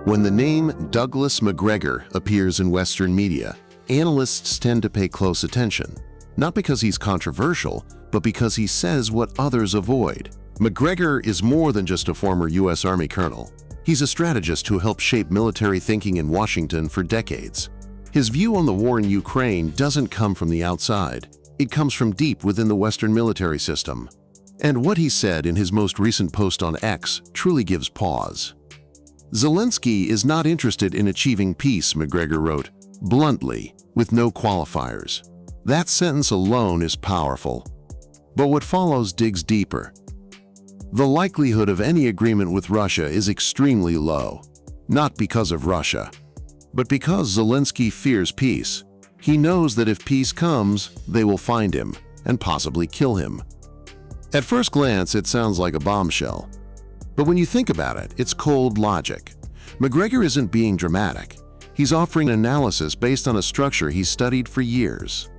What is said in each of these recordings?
When the name Douglas Macgregor appears in Western media, analysts tend to pay close attention, not because he's controversial, but because he says what others avoid. Macgregor is more than just a former U.S. Army colonel. He's a strategist who helped shape military thinking in Washington for decades. His view on the war in Ukraine doesn't come from the outside. It comes from deep within the Western military system. And what he said in his most recent post on X truly gives pause. Zelensky is not interested in achieving peace, Macgregor wrote, bluntly, with no qualifiers. That sentence alone is powerful. But what follows digs deeper. The likelihood of any agreement with Russia is extremely low, not because of Russia, but because Zelensky fears peace. He knows that if peace comes, they will find him and possibly kill him. At first glance, it sounds like a bombshell. But when you think about it, it's cold logic. Macgregor isn't being dramatic. He's offering an analysis based on a structure he's studied for years.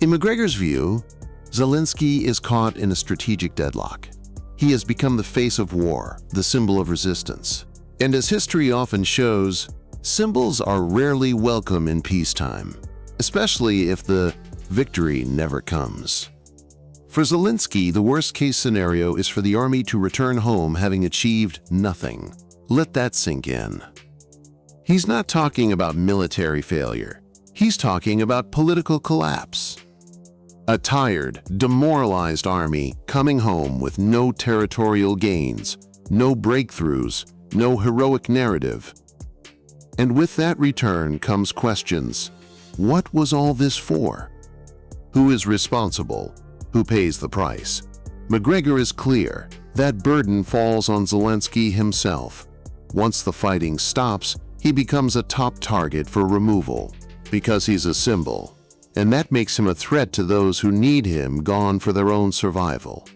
In Macgregor's view, Zelensky is caught in a strategic deadlock. He has become the face of war, the symbol of resistance. And as history often shows, symbols are rarely welcome in peacetime, especially if the victory never comes. For Zelensky, the worst-case scenario is for the army to return home having achieved nothing. Let that sink in. He's not talking about military failure. He's talking about political collapse. A tired, demoralized army coming home with no territorial gains, no breakthroughs, no heroic narrative. And with that return comes questions. What was all this for? Who is responsible? Who pays the price? Macgregor is clear. That burden falls on Zelensky himself. Once the fighting stops, he becomes a top target for removal because he's a symbol. And that makes him a threat to those who need him gone for their own survival.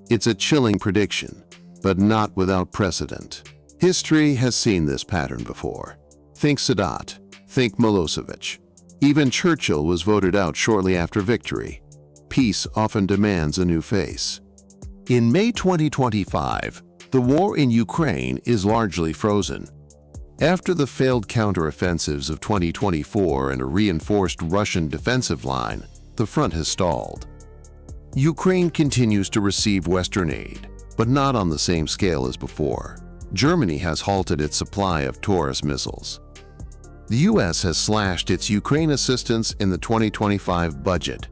It's a chilling prediction, but not without precedent. History has seen this pattern before. Think Sadat, think Milosevic. Even Churchill was voted out shortly after victory. Peace often demands a new face. In May 2025, the war in Ukraine is largely frozen. After the failed counteroffensives of 2024 and a reinforced Russian defensive line, the front has stalled. Ukraine continues to receive Western aid, but not on the same scale as before. Germany has halted its supply of Taurus missiles. The U.S. has slashed its Ukraine assistance in the 2025 budget.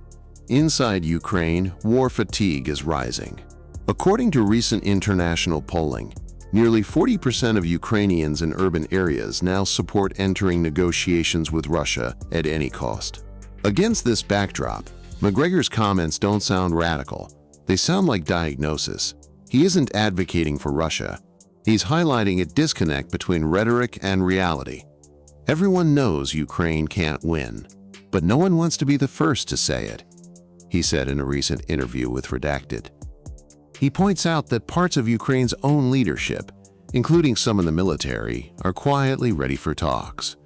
Inside Ukraine, war fatigue is rising. According to recent international polling, nearly 40% of Ukrainians in urban areas now support entering negotiations with Russia at any cost. Against this backdrop, Macgregor's comments don't sound radical. They sound like diagnosis. He isn't advocating for Russia. He's highlighting a disconnect between rhetoric and reality. Everyone knows Ukraine can't win, but no one wants to be the first to say it, he said in a recent interview with Redacted. He points out that parts of Ukraine's own leadership, including some in the military, are quietly ready for talks.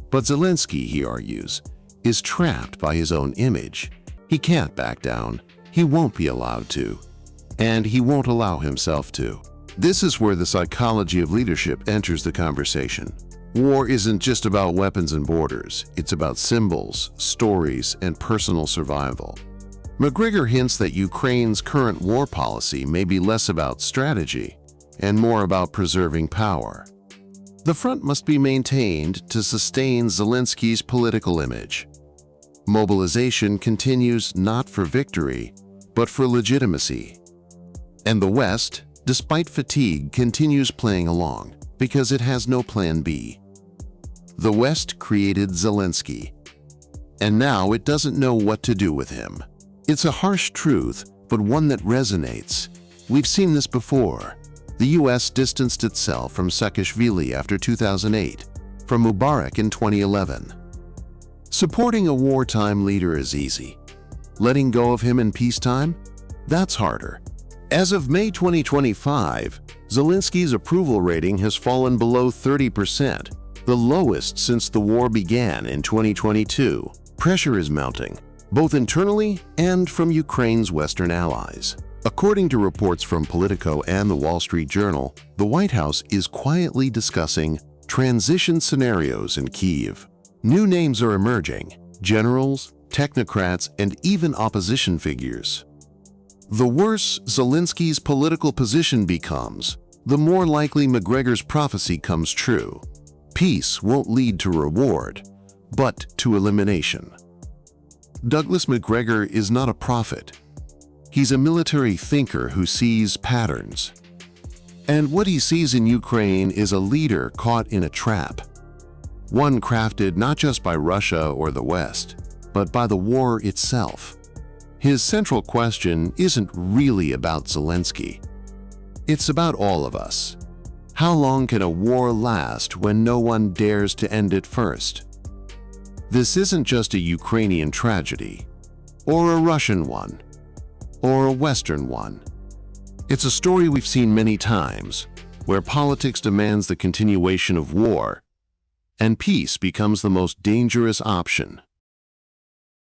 But Zelensky, he argues, is trapped by his own image. He can't back down. He won't be allowed to. And he won't allow himself to. This is where the psychology of leadership enters the conversation. War isn't just about weapons and borders. It's about symbols, stories, and personal survival. Macgregor hints that Ukraine's current war policy may be less about strategy and more about preserving power. The front must be maintained to sustain Zelensky's political image. Mobilization continues not for victory, but for legitimacy. And the West, despite fatigue, continues playing along because it has no plan B. The West created Zelensky, and now it doesn't know what to do with him. It's a harsh truth, but one that resonates. We've seen this before. The U.S. distanced itself from Saakashvili after 2008, from Mubarak in 2011. Supporting a wartime leader is easy. Letting go of him in peacetime? That's harder. As of May 2025, Zelensky's approval rating has fallen below 30%, the lowest since the war began in 2022. Pressure is mounting, both internally and from Ukraine's Western allies. According to reports from Politico and the Wall Street Journal, the White House is quietly discussing transition scenarios in Kyiv. New names are emerging: generals, technocrats, and even opposition figures. The worse Zelensky's political position becomes, the more likely Macgregor's prophecy comes true. Peace won't lead to reward, but to elimination. Douglas Macgregor is not a prophet. He's a military thinker who sees patterns. And what he sees in Ukraine is a leader caught in a trap. One crafted not just by Russia or the West, but by the war itself. His central question isn't really about Zelensky. It's about all of us. How long can a war last when no one dares to end it first? This isn't just a Ukrainian tragedy, or a Russian one, or a Western one. It's a story we've seen many times, where politics demands the continuation of war, and peace becomes the most dangerous option.